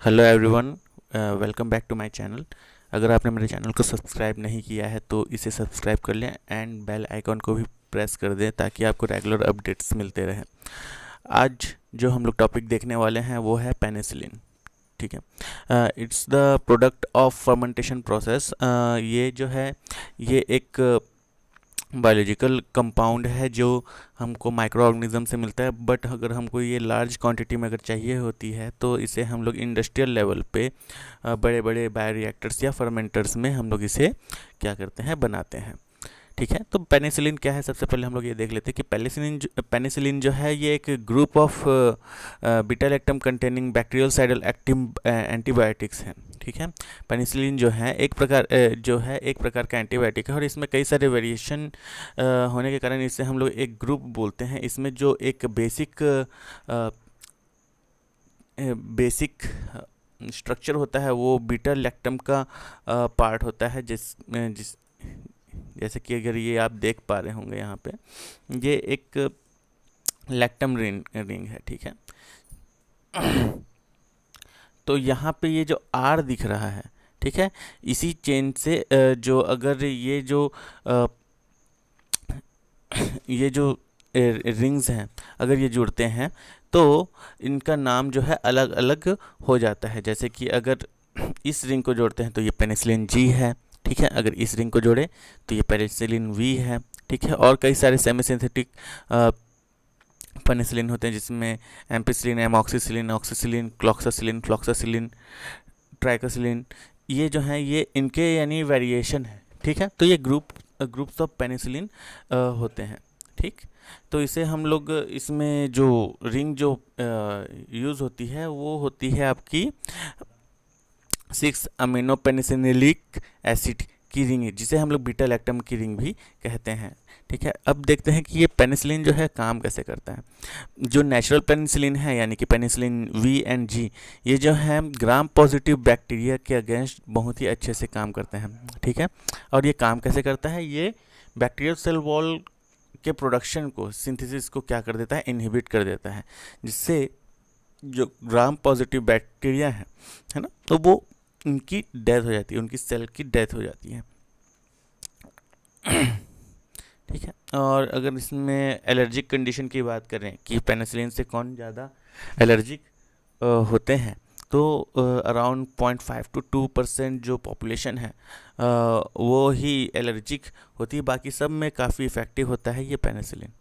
Hello everyone, welcome back to my channel. अगर आपने मेरे चैनल को सब्सक्राइब नहीं किया है तो इसे सब्सक्राइब कर लें एंड बेल आइकॉन को भी प्रेस कर दें ताकि आपको रेगुलर अपडेट्स मिलते रहें। आज जो हम लोग टॉपिक देखने वाले हैं वो है पेनिसिलिन। ठीक है, it's the product of fermentation process. ये जो है ये एक बायोलॉजिकल कंपाउंड है जो हमको माइक्रो ऑर्गेनिज्म से मिलता है, बट अगर हमको ये लार्ज क्वांटिटी में अगर चाहिए होती है तो इसे हम लोग इंडस्ट्रियल लेवल पे बड़े बड़े बायोरिएक्टर्स या फर्मेंटर्स में हम लोग इसे क्या करते हैं, बनाते हैं। ठीक है, तो पेनिसिलिन क्या है, सबसे पहले हम लोग ये देख लेते हैं कि पेनिसिलिन जो है ये एक group of beta lactam containing bacteriocidal active antibiotics हैं। ठीक है, पेनिसिलिन जो है एक प्रकार का एंटीबायोटिक है और इसमें कई सारे वेरिएशन होने के कारण इसे हम लोग एक ग्रुप बोलते हैं। इसमें जो एक बेसिक स्ट्रक्चर होता है वो बीटा लैक्टम का पार्ट होता है, जिस जैसे कि अगर ये आप देख पा रहे होंगे यहाँ पे ये एक लैक्टम रिंग है। ठीक है, तो यहाँ पे ये जो आर दिख रहा है, ठीक है, इसी चेन से जो अगर ये जो रिंग्स हैं अगर ये जुड़ते हैं तो इनका नाम जो है अलग अलग हो जाता है। जैसे कि अगर इस रिंग को जोड़ते हैं तो ये पेनिसिलिन जी है। ठीक है, अगर इस रिंग को जोड़े तो ये पेनिसिलिन वी है। ठीक है, और कई सारे सेमी सिंथेटिक पेनिसिलिन होते हैं जिसमें एम्पिसिलिन, एमॉक्सिसिलिन, ऑक्सीसिलिन, फ्लॉक्सासिलिन, ट्राइकोसिलिन, ये जो हैं ये इनके यानी वेरिएशन है। ठीक है, तो ये ग्रुप्स ऑफ पेनिसिलिन होते हैं। ठीक, तो इसे हम लोग इसमें जो रिंग जो यूज़ होती है वो होती है आपकी 6 अमीनो पेनिसिलिक एसिड की रिंग, जिसे हम लोग बीटा लैक्टम की रिंग भी कहते हैं। ठीक है, अब देखते हैं कि ये पेनिसिलिन जो है काम कैसे करता है। जो नेचुरल पेनिसिलिन है यानी कि पेनिसिलिन वी एंड जी, ये जो है ग्राम पॉजिटिव बैक्टीरिया के अगेंस्ट बहुत ही अच्छे से काम करते हैं। ठीक है, और ये काम कैसे करता है, ये बैक्टीरियल सेल वॉल के प्रोडक्शन को, सिंथेसिस को क्या कर देता है, इनहिबिट कर देता है, जिससे जो ग्राम पॉजिटिव बैक्टीरिया है ना, तो वो उनकी डेथ हो जाती है, उनकी सेल की डेथ हो जाती है। ठीक है, और अगर इसमें एलर्जिक कंडीशन की बात करें कि पेनिसिलिन से कौन ज़्यादा एलर्जिक होते हैं, तो अराउंड 0.5 to 2% जो पॉपुलेशन है वो ही एलर्जिक होती है, बाकी सब में काफ़ी इफ़ेक्टिव होता है ये पेनिसिलिन।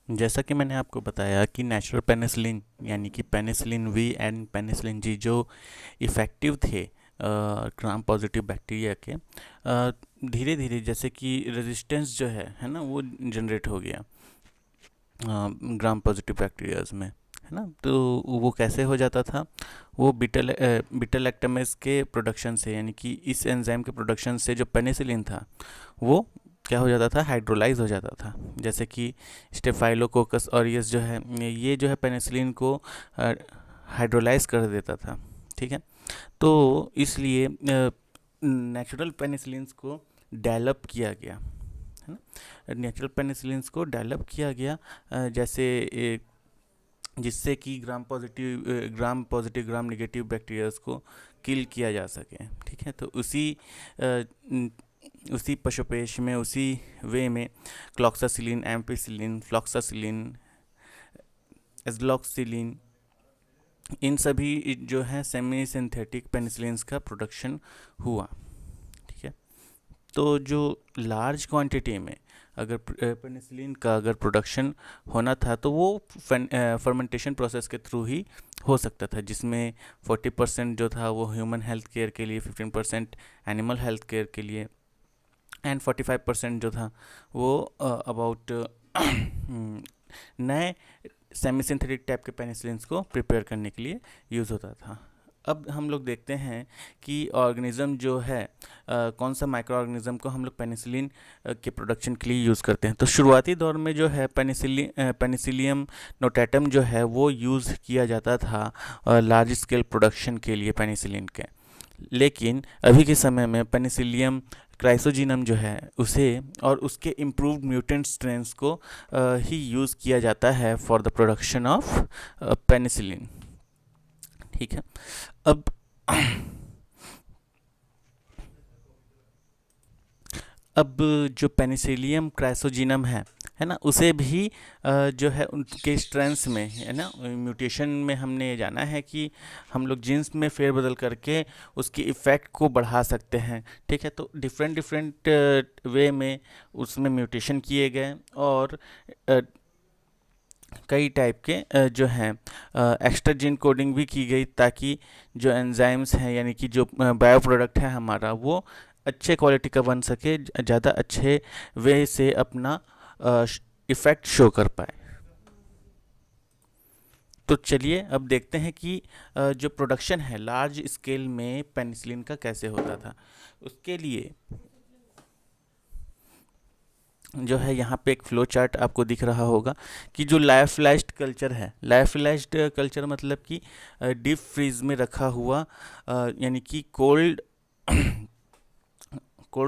जैसा कि मैंने आपको बताया कि नेचुरल पेनिसिलिन यानी कि penicillin V and penicillin G जो इफ़ेक्टिव थे ग्राम पॉजिटिव बैक्टीरिया के, धीरे धीरे जैसे कि रेजिस्टेंस जो है ना, वो जनरेट हो गया ग्राम पॉजिटिव बैक्टीरियाज में, है ना। तो वो कैसे हो जाता था, वो बीटा लैक्टमेज के प्रोडक्शन से, यानी कि इस एंजाइम के प्रोडक्शन से जो पेनिसिलिन था वो क्या हो जाता था, हाइड्रोलाइज हो जाता था। जैसे कि स्टेफाइलोकोकस ऑरियस जो है ये जो है पेनिसिलिन को हाइड्रोलाइज कर देता था। ठीक है, तो इसलिए नेचुरल पेनिसिलिन्स को डेवलप किया गया, है ना। नेचुरल पेनिसिलिन्स को डेवलप किया गया जैसे जिससे कि gram positive gram negative bacterias को किल किया जा सके। ठीक है, तो उसी पशुपेश में, उसी वे में क्लॉक्सासिलिन, एम्पिसिलिन, फ्लॉक्सासिलिन, एज़लॉक्सिलिन, इन सभी जो है सेमी सिंथेटिक पेनिसिलिन्स का प्रोडक्शन हुआ। ठीक है, तो जो लार्ज क्वांटिटी में अगर पेनिसिलिन का अगर प्रोडक्शन होना था तो वो फर्मेंटेशन प्रोसेस के थ्रू ही हो सकता था, जिसमें 40% जो था वो ह्यूमन हेल्थ केयर के लिए, 15% एनिमल हेल्थ केयर के लिए एंड 45% जो था वो अबाउट नए सेमी सिंथेटिक टाइप के पेनिसिलिन्स को प्रिपेयर करने के लिए यूज़ होता था। अब हम लोग देखते हैं कि ऑर्गेनिज़म जो है कौन सा माइक्रो ऑर्गेनिज़म को हम लोग पेनिसिलिन के प्रोडक्शन के लिए यूज़ करते हैं। तो शुरुआती दौर में जो है पेनिसिलियम नोटेटम जो है वो यूज़ किया जाता था लार्ज स्केल प्रोडक्शन के लिए पेनिसिलिन के, लेकिन अभी के समय में पेनिसिलियम क्राइसोजीनम जो है उसे और उसके इम्प्रूव्ड म्यूटेंट स्ट्रेन्स को ही यूज़ किया जाता है for the production of penicillin. ठीक है। अब अब जो पेनिसिलियम क्राइसोजीनम है ना, उसे भी जो है उनके स्ट्रेंथ्स में है ना, म्यूटेशन में हमने जाना है कि हम लोग जीन्स में फेरबदल करके उसकी इफ़ेक्ट को बढ़ा सकते हैं। ठीक है, तो डिफरेंट डिफरेंट वे में उसमें म्यूटेशन किए गए और कई टाइप के जो हैं एक्स्ट्रा जीन कोडिंग भी की गई, ताकि जो एंजाइम्स हैं यानी कि जो बायो प्रोडक्ट है हमारा, वो अच्छे क्वालिटी का बन सके, ज़्यादा अच्छे वे से अपना इफ़ेक्ट शो कर पाए। तो चलिए अब देखते हैं कि जो प्रोडक्शन है लार्ज स्केल में पेनिसिलिन का कैसे होता था। उसके लिए जो है यहाँ पे एक फ्लो चार्ट आपको दिख रहा होगा कि जो लायोफिलाइज्ड कल्चर है, लायोफिलाइज्ड कल्चर मतलब कि डीप फ्रीज में रखा हुआ यानी कि कोल्ड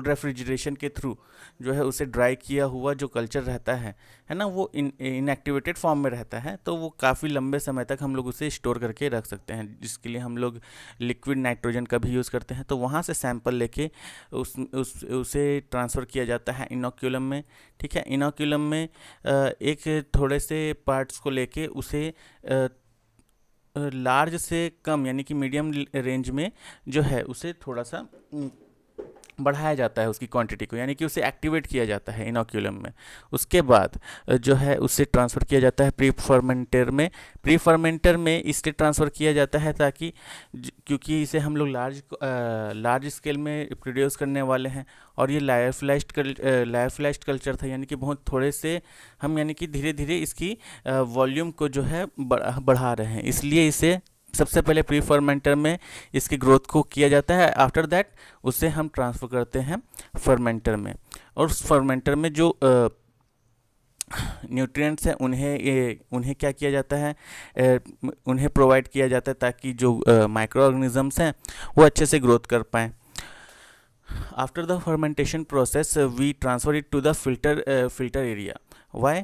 रेफ्रिजरेशन के थ्रू जो है उसे ड्राई किया हुआ जो कल्चर रहता है ना, वो इनएक्टिवेटेड फॉर्म में रहता है, तो वो काफ़ी लंबे समय तक हम लोग उसे स्टोर करके रख सकते हैं, जिसके लिए हम लोग लिक्विड नाइट्रोजन का भी यूज़ करते हैं। तो वहाँ से सैंपल लेके उसे ट्रांसफ़र किया जाता है इनोक्यूलम में। ठीक है, इनोक्यूलम में एक थोड़े से पार्ट्स को लेके उसे लार्ज से कम यानी कि मीडियम रेंज में जो है उसे थोड़ा सा बढ़ाया जाता है उसकी क्वांटिटी को, यानी कि उसे एक्टिवेट किया जाता है इनोक्यूलम में। उसके बाद जो है उसे ट्रांसफ़र किया जाता है प्री फर्मेंटर में। प्री फर्मेंटर में इसलिए ट्रांसफ़र किया जाता है ताकि क्योंकि इसे हम लोग लार्ज स्केल में प्रोड्यूस करने वाले हैं, और ये लायोफिलाइज्ड कल्चर था, यानी कि बहुत थोड़े से हम यानी कि धीरे धीरे इसकी वॉल्यूम को जो है बढ़ा रहे हैं, इसलिए इसे सबसे पहले प्री फर्मेंटर में इसकी ग्रोथ को किया जाता है। आफ्टर दैट उसे हम ट्रांसफ़र करते हैं फर्मेंटर में, और उस फर्मेंटर में जो न्यूट्रिएंट्स हैं उन्हें क्या किया जाता है, उन्हें प्रोवाइड किया जाता है ताकि जो माइक्रो ऑर्गेनिजम्स हैं वो अच्छे से ग्रोथ कर पाएँ। After the fermentation process we transfer it to the filter area. Why?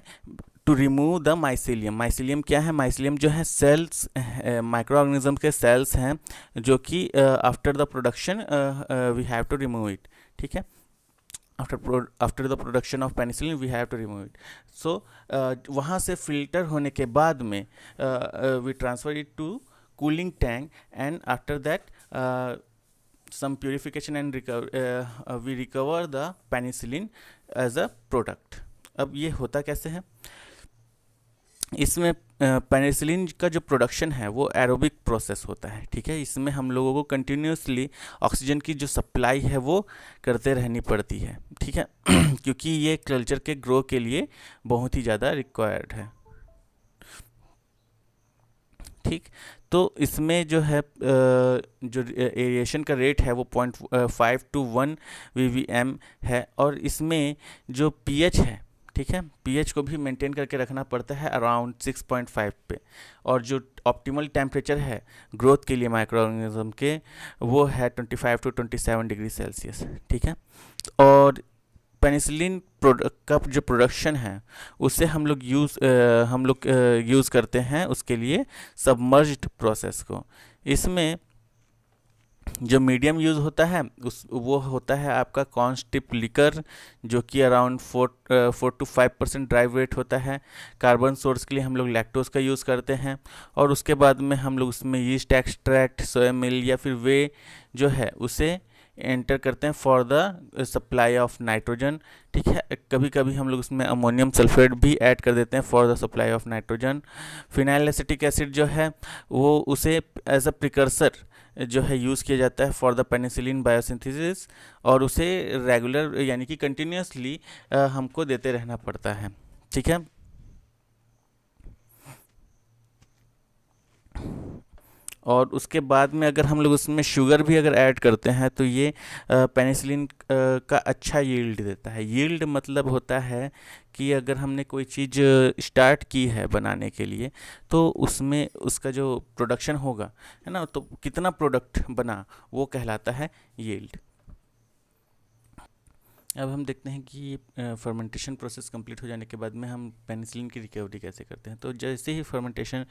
To remove the mycelium. Mycelium क्या है? माइसीलियम जो है सेल्स, माइक्रो ऑर्गेनिज्म के सेल्स हैं जो कि after the production we have to remove it. ठीक है, after the production of penicillin we have to remove it. So वहाँ से फिल्टर होने के बाद में we transfer it to cooling tank, and after that some purification and we recover the penicillin as a product। अब ये होता कैसे है? इसमें पेनिसिलिन का जो प्रोडक्शन है वो एरोबिक प्रोसेस होता है। ठीक है, इसमें हम लोगों को कंटिन्यूसली ऑक्सीजन की जो सप्लाई है वो करते रहनी पड़ती है। ठीक है क्योंकि ये कल्चर के ग्रो के लिए बहुत ही ज़्यादा रिक्वायर्ड है। ठीक, तो इसमें जो है जो एरिएशन का रेट है वो 0.5 to 1 ppm है, और इसमें जो pH है, ठीक है, pH को भी मेंटेन करके रखना पड़ता है अराउंड 6.5 पे, और जो ऑप्टिमल टेम्परेचर है ग्रोथ के लिए माइक्रो ऑर्गेनिज्म के वो है 25 to 27 डिग्री सेल्सियस। ठीक है, और पेनिसिलिन का जो प्रोडक्शन है उसे हम लोग यूज़ करते हैं उसके लिए सबमर्ज्ड प्रोसेस को। इसमें जो मीडियम यूज़ होता है वो होता है आपका कॉन्स्टिप लिकर, जो कि अराउंड 4 to 5% ड्राई वेट होता है। कार्बन सोर्स के लिए हम लोग लैक्टोज का यूज़ करते हैं, और उसके बाद में हम लोग उसमें यीस्ट एक्सट्रैक्ट, सोया मिल या फिर वे जो है उसे एंटर करते हैं for the supply of nitrogen. ठीक है, कभी कभी हम लोग उसमें अमोनियम सल्फेट भी ऐड कर देते हैं for the supply of nitrogen. Phenyl acetic acid जो है वो उसे एज अ प्रिकर्सर जो है यूज़ किया जाता है फॉर द पेनिसिलिन बायोसिंथेसिस, और उसे रेगुलर यानी कि कंटिन्यूसली हमको देते रहना पड़ता है। ठीक है, और उसके बाद में अगर हम लोग उसमें शुगर भी अगर ऐड करते हैं तो ये पेनिसिलिन का अच्छा यील्ड देता है। यील्ड मतलब होता है कि अगर हमने कोई चीज़ स्टार्ट की है बनाने के लिए तो उसमें उसका जो प्रोडक्शन होगा है ना, तो कितना प्रोडक्ट बना वो कहलाता है यील्ड। अब हम देखते हैं कि फर्मेंटेशन प्रोसेस कंप्लीट हो जाने के बाद में हम पेनिसिलिन की रिकवरी कैसे करते हैं। तो जैसे ही फर्मेंटेशन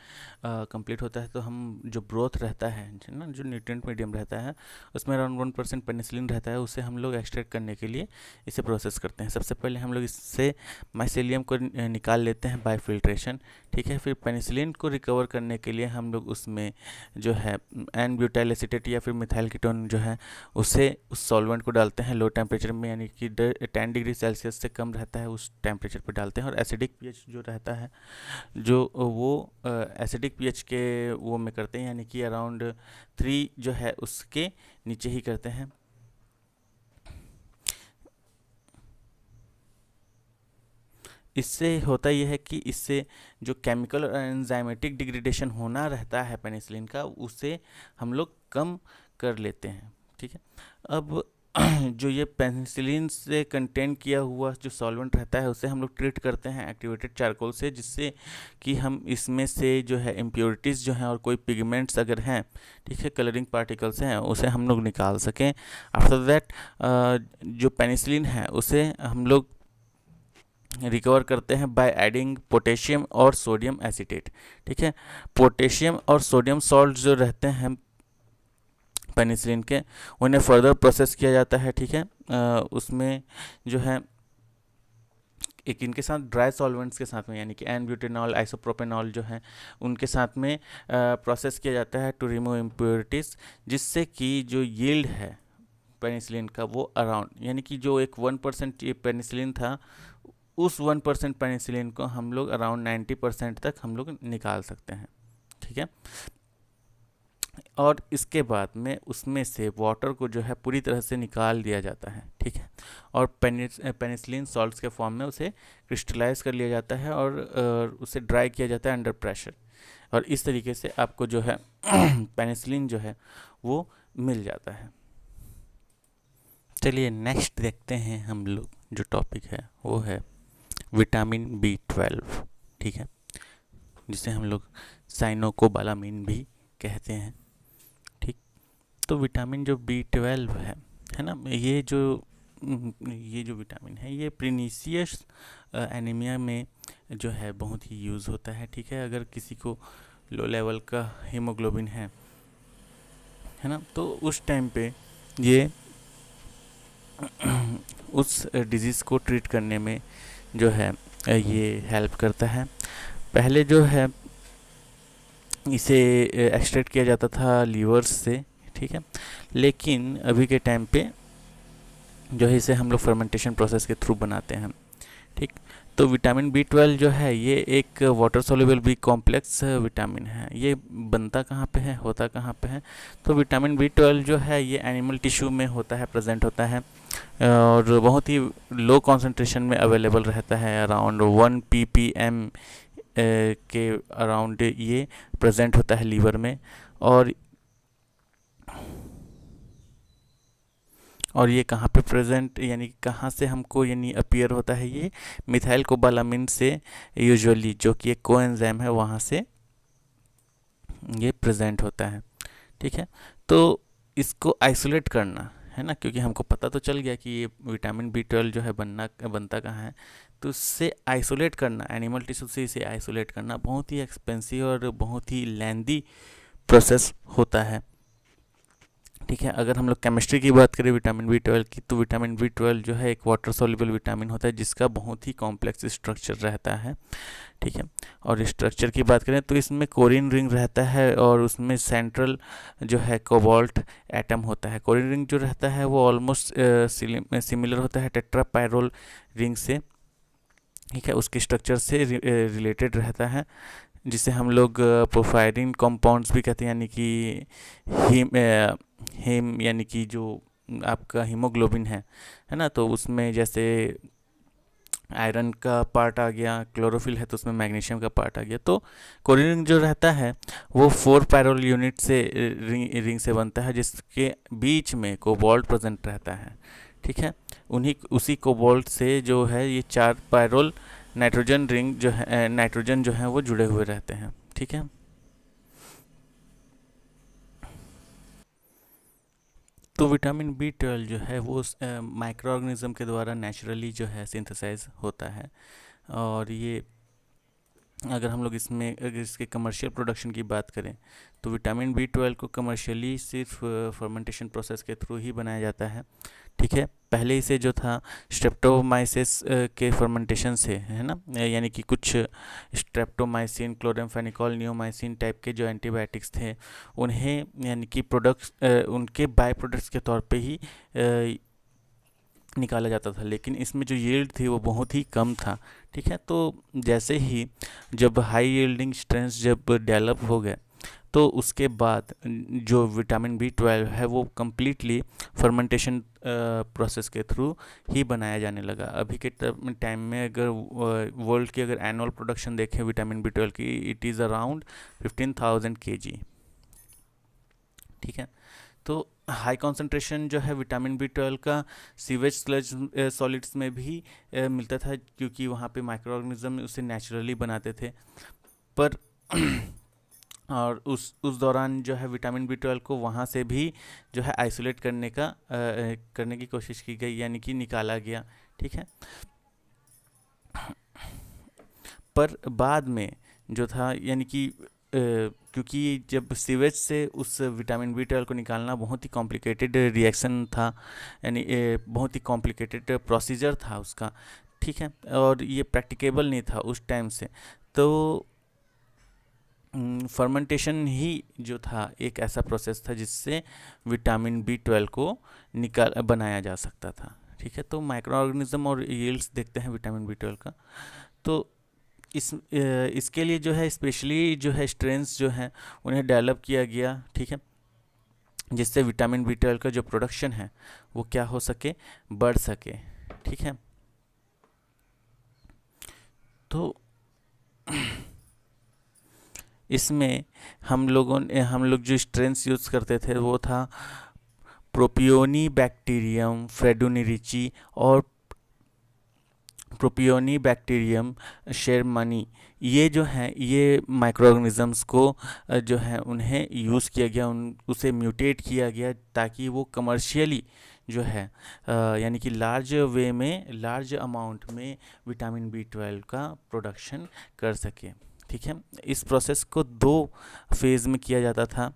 कंप्लीट होता है तो हम जो ब्रोथ रहता है ना, जो न्यूट्रिएंट मीडियम रहता है उसमें अराउंड 1% पेनिसिलिन रहता है, उसे हम लोग एक्सट्रैक्ट करने के लिए इसे प्रोसेस करते हैं। सबसे पहले हम लोग इससे माइसेलियम को निकाल लेते हैं बाय फिल्ट्रेशन, ठीक है। फिर पेनिसिलिन को रिकवर करने के लिए हम लोग उसमें जो है एन ब्यूटाइल एसीटेट या फिर मिथाइल कीटोन जो है उसे उस सॉल्वेंट को डालते हैं लो टेम्परेचर में, यानी कि 10 डिग्री सेल्सियस से कम रहता है उस टेम्परेचर पर डालते हैं। और एसिडिक पीएच जो रहता है, जो वो एसिडिक पीएच के वो में करते हैं, यानी कि अराउंड 3 जो है उसके नीचे ही करते हैं। इससे होता यह है कि इससे जो केमिकल और एंजाइमेटिक डिग्रेडेशन होना रहता है पेनिसिलिन का, उसे हम लोग कम कर लेते हैं, ठीक है। अब जो ये पेनिसिलिन से कंटेन किया हुआ जो सॉल्वेंट रहता है उसे हम लोग ट्रीट करते हैं एक्टिवेटेड चारकोल से, जिससे कि हम इसमें से जो है इम्प्योरिटीज़ जो हैं और कोई पिगमेंट्स अगर हैं, ठीक है, कलरिंग पार्टिकल्स हैं, उसे हम लोग निकाल सकें। आफ्टर दैट जो पेनिसिलिन है उसे हम लोग रिकवर करते हैं बाय एडिंग पोटेशियम और सोडियम एसीटेट, ठीक है। पोटेशियम और सोडियम सॉल्ट जो रहते हैं पेनिसिलिन के, उन्हें फर्दर प्रोसेस किया जाता है, ठीक है। उसमें जो है एक इनके साथ ड्राई सॉल्वेंट्स के साथ में, यानी कि एन ब्यूटेनॉल आइसोप्रोपेनॉल जो है उनके साथ में प्रोसेस किया जाता है टू रिमूव इम्प्योरिटीज़, जिससे कि जो यील्ड है पेनिसिलिन का वो अराउंड, यानी कि जो एक 1% ये पेनिसिलिन था, उस 1% पेनिसिलिन को हम लोग अराउंड 90% तक हम लोग निकाल सकते हैं, ठीक है। और इसके बाद में उसमें से वाटर को जो है पूरी तरह से निकाल दिया जाता है, ठीक है। और पेनिसिलिन सॉल्ट्स के फॉर्म में उसे क्रिस्टलाइज कर लिया जाता है और उसे ड्राई किया जाता है अंडर प्रेशर, और इस तरीके से आपको जो है पेनिसिलिन जो है वो मिल जाता है। चलिए नेक्स्ट देखते हैं हम लोग, जो टॉपिक है वो है विटामिन B12, ठीक है, जिसे हम लोग साइनोकोबालामिन भी कहते हैं, ठीक। तो विटामिन जो B12 है ना, ये जो विटामिन है ये प्रीनिशियस एनीमिया में जो है बहुत ही यूज़ होता है, ठीक है। अगर किसी को लो लेवल का हीमोग्लोबिन है ना, तो उस टाइम पे ये उस डिजीज़ को ट्रीट करने में जो है ये हेल्प करता है। पहले जो है इसे एक्सट्रैक्ट किया जाता था लीवर्स से, ठीक है, लेकिन अभी के टाइम पे जो है इसे हम लोग फर्मेंटेशन प्रोसेस के थ्रू बनाते हैं, ठीक। तो विटामिन B12 जो है ये एक water soluble B complex vitamin है। ये बनता कहाँ पे है, होता कहाँ पे है? तो विटामिन B12 जो है ये एनिमल टिश्यू में होता है, प्रेजेंट होता है, और बहुत ही लो कॉन्सेंट्रेशन में अवेलेबल रहता है, अराउंड 1 ppm के अराउंड ये प्रेजेंट होता है लीवर में। और ये कहाँ पे प्रेजेंट, यानी कहाँ से हमको यानी अपीयर होता है, ये मिथाइल कोबालामिन से यूजुअली, जो कि एक कोएंजाइम है, वहाँ से ये प्रेजेंट होता है, ठीक है। तो इसको आइसोलेट करना है ना, क्योंकि हमको पता तो चल गया कि ये विटामिन B12 जो है बनता कहाँ है, तो उससे आइसोलेट करना, एनिमल टिश्यू से इसे आइसोलेट करना बहुत ही एक्सपेंसिव और बहुत ही लेंदी प्रोसेस होता है, ठीक है। अगर हम लोग केमिस्ट्री की बात करें विटामिन B12 की, तो विटामिन B12 जो है एक वाटर सॉल्युबल विटामिन होता है जिसका बहुत ही कॉम्प्लेक्स स्ट्रक्चर रहता है, ठीक है। और स्ट्रक्चर की बात करें तो इसमें कोरिन रिंग रहता है और उसमें सेंट्रल जो है कोबाल्ट एटम होता है। कोरिन रिंग जो रहता है वो ऑलमोस्ट सिमिलर होता है टेट्रापायरोल रिंग से, ठीक है, उसके स्ट्रक्चर से रिलेटेड रहता है, जिसे हम लोग पोरफायरिन कंपाउंड्स भी कहते हैं, यानी कि हीम यानी कि जो आपका हीमोग्लोबिन है ना, तो उसमें जैसे आयरन का पार्ट आ गया, क्लोरोफिल है तो उसमें मैग्नीशियम का पार्ट आ गया। तो कोरिन रिंग जो रहता है वो 4 पायरोल यूनिट से रिंग से बनता है, जिसके बीच में कोबाल्ट प्रेजेंट रहता है, ठीक है। उसी कोबाल्ट से जो है ये 4 पायरोल नाइट्रोजन रिंग जो है, नाइट्रोजन जो है वो जुड़े हुए रहते हैं, ठीक है। तो विटामिन B12 जो है वो माइक्रो ऑर्गेनिज्म के द्वारा नेचुरली जो है सिंथेसाइज होता है। और ये अगर हम लोग इसमें अगर इसके कमर्शियल प्रोडक्शन की बात करें तो विटामिन B12 को कमर्शियली सिर्फ फर्मेंटेशन प्रोसेस के थ्रू ही बनाया जाता है। ठीक है, पहले इसे जो था स्ट्रेप्टोमाइसिस के फर्मेंटेशन से, है ना, यानी कि कुछ स्ट्रेप्टोमाइसिन, क्लोरामफेनिकोल, नियोमाइसिन टाइप के जो एंटीबायोटिक्स थे उन्हें यानी कि प्रोडक्ट्स उनके बाय प्रोडक्ट्स के तौर पे ही निकाला जाता था, लेकिन इसमें जो यील्ड थी वो बहुत ही कम था। ठीक है, तो जैसे ही जब हाई यील्डिंग स्ट्रेंस जब डेवलप हो गए तो उसके बाद जो विटामिन B12 है वो कम्प्लीटली फर्मेंटेशन प्रोसेस के थ्रू ही बनाया जाने लगा। अभी के टाइम में अगर वर्ल्ड की अगर एनुअल प्रोडक्शन देखें विटामिन B12 की, इट इज़ अराउंड 15,000 kg। ठीक है, तो हाई कॉन्सेंट्रेशन जो है विटामिन B12 का सीवेज स्लज सॉलिड्स में भी मिलता था, क्योंकि वहाँ पे माइक्रो ऑर्गेनिज्म उसे नेचुरली बनाते थे। पर और उस दौरान जो है विटामिन B12 को वहाँ से भी जो है आइसोलेट करने की कोशिश की गई, यानी कि निकाला गया। ठीक है, पर बाद में जो था यानी कि क्योंकि जब सीवेज से उस विटामिन B12 को निकालना बहुत ही कॉम्प्लिकेटेड रिएक्शन था, यानी बहुत ही कॉम्प्लिकेटेड प्रोसीजर था उसका। ठीक है, और ये प्रैक्टिकेबल नहीं था उस टाइम से, तो फर्मेंटेशन ही जो था एक ऐसा प्रोसेस था जिससे विटामिन B12 को बनाया जा सकता था। ठीक है, तो माइक्रो ऑर्गेनिज्म और यील्ड्स देखते हैं विटामिन B12 का। तो इसके लिए जो है स्पेशली जो है स्ट्रेंस जो है उन्हें डेवलप किया गया। ठीक है, जिससे विटामिन B12 का जो प्रोडक्शन है वो क्या हो सके, बढ़ सके। ठीक है, तो इसमें हम लोग जो स्ट्रेंस यूज़ करते थे वो था प्रोपियोनिबैक्टीरियम फ्रेडुनिरिची और प्रोपियोनिबैक्टीरियम शेरमानी। ये जो हैं ये माइक्रो ऑर्गेनिजम्स को जो है उन्हें यूज़ किया गया, उसे म्यूटेट किया गया ताकि वो कमर्शियली जो है यानी कि लार्ज वे में, लार्ज अमाउंट में विटामिन B12 का प्रोडक्शन कर सके। ठीक है, इस प्रोसेस को 2 फेज़ में किया जाता था।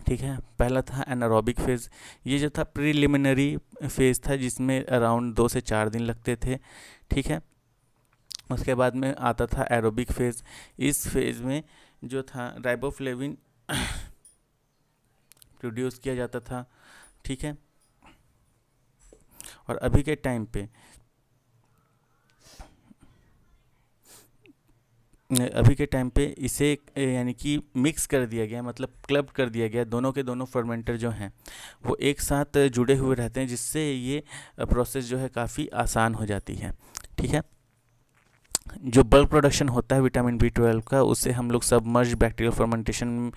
ठीक है, पहला था एनारोबिक फेज़। ये जो था प्रीलिमिनरी फेज़ था जिसमें अराउंड 2 से 4 दिन लगते थे। ठीक है, उसके बाद में आता था एरोबिक फेज़। इस फेज़ में जो था राइबोफ्लेविन प्रोड्यूस किया जाता था। ठीक है, और अभी के टाइम पे इसे यानी कि मिक्स कर दिया गया, मतलब क्लब कर दिया गया। दोनों के दोनों फर्मेंटर जो हैं वो एक साथ जुड़े हुए रहते हैं, जिससे ये प्रोसेस जो है काफ़ी आसान हो जाती है। ठीक है, जो बल्क प्रोडक्शन होता है विटामिन B12 का उसे हम लोग सबमर्ज बैक्टीरियल फर्मेंटेशन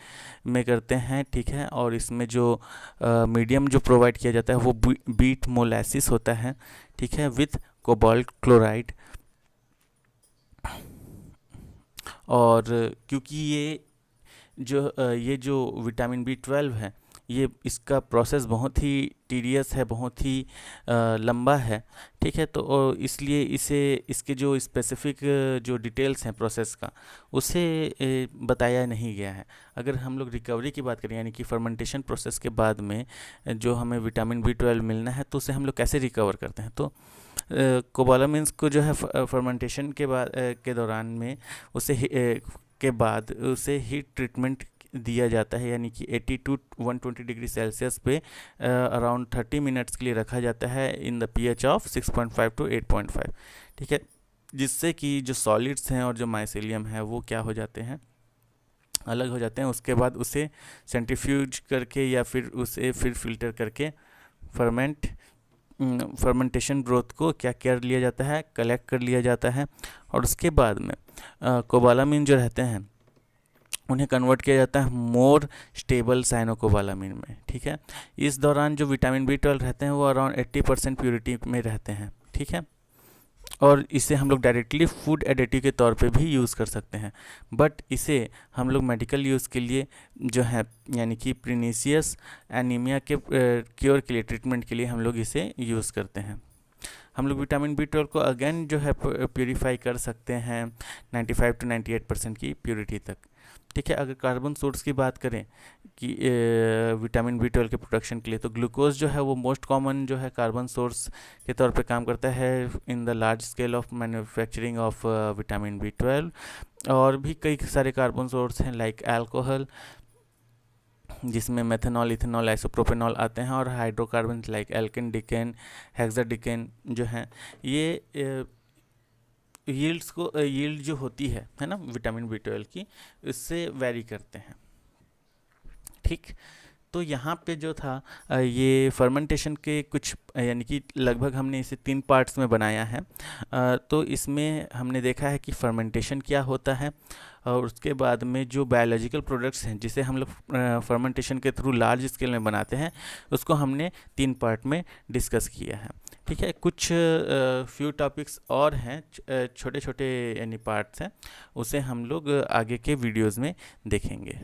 में करते हैं। ठीक है, और इसमें जो मीडियम जो प्रोवाइड किया जाता है वो बीट मोलासिस होता है। ठीक है, विथ कोबाल्ट क्लोराइड। और क्योंकि ये जो विटामिन B12 है ये इसका प्रोसेस बहुत ही टीडियस है, बहुत ही लंबा है। ठीक है, तो इसलिए इसके जो स्पेसिफिक जो डिटेल्स हैं प्रोसेस का उसे बताया नहीं गया है। अगर हम लोग रिकवरी की बात करें, यानी कि फर्मेंटेशन प्रोसेस के बाद में जो हमें विटामिन B12 मिलना है तो उसे हम लोग कैसे रिकवर करते हैं, तो कोबालामिन्स को जो है फर्मेंटेशन के दौरान में के बाद उसे हीट ट्रीटमेंट दिया जाता है, यानी कि 80 to 120 डिग्री सेल्सियस पे अराउंड 30 मिनट्स के लिए रखा जाता है in the pH of 6.5 to 8.5। ठीक है, जिससे कि जो सॉलिड्स हैं और जो माइसेलियम है वो क्या हो जाते हैं, अलग हो जाते हैं। उसके बाद उसे सेंट्रीफ्यूज करके या फिर उसे फिर फिल्टर करके फर्मेंटेशन ब्रोथ को क्या कर लिया जाता है, कलेक्ट कर लिया जाता है। और उसके बाद में कोबालामिन जो रहते हैं उन्हें कन्वर्ट किया जाता है मोर स्टेबल साइनोकोबालामिन में। ठीक है, इस दौरान जो विटामिन B12 रहते हैं वो अराउंड 80% प्योरिटी में रहते हैं। ठीक है, और इसे हम लोग डायरेक्टली फूड एडिटिव के तौर पे भी यूज़ कर सकते हैं। बट इसे हम लोग मेडिकल यूज़ के लिए जो है यानी कि प्रिनीसियस एनीमिया के क्योर के लिए, ट्रीटमेंट के लिए हम लोग इसे यूज़ करते हैं। हम लोग विटामिन B12 को अगेन जो है प्योरीफाई कर सकते हैं 95 to 98% की प्योरिटी तक। ठीक है, अगर कार्बन सोर्स की बात करें कि विटामिन B12 के प्रोडक्शन के लिए, तो ग्लूकोज जो है वो मोस्ट कॉमन जो है कार्बन सोर्स के तौर पे काम करता है in the large scale of manufacturing of vitamin B12। और भी कई सारे कार्बन सोर्स हैं लाइक अल्कोहल, जिसमें मेथनॉल, इथेनॉल, आइसोप्रोपेनॉल आते हैं, और हाइड्रोकार्बन लाइक एल्केन, डिकेन, हेक्साडिकेन जो हैं ये यील्ड जो होती है ना विटामिन B12 की, इससे वेरी करते हैं। ठीक, तो यहाँ पे जो था ये फर्मेंटेशन के कुछ यानी कि लगभग हमने इसे 3 पार्ट्स में बनाया है। तो इसमें हमने देखा है कि फर्मेंटेशन क्या होता है, और उसके बाद में जो बायोलॉजिकल प्रोडक्ट्स हैं जिसे हम लोग फर्मेंटेशन के थ्रू लार्ज स्केल में बनाते हैं, उसको हमने 3 पार्ट में डिस्कस किया है। ठीक है, कुछ फ्यू टॉपिक्स और हैं, छोटे छोटे यानी पार्ट्स हैं, उसे हम लोग आगे के वीडियोज़ में देखेंगे।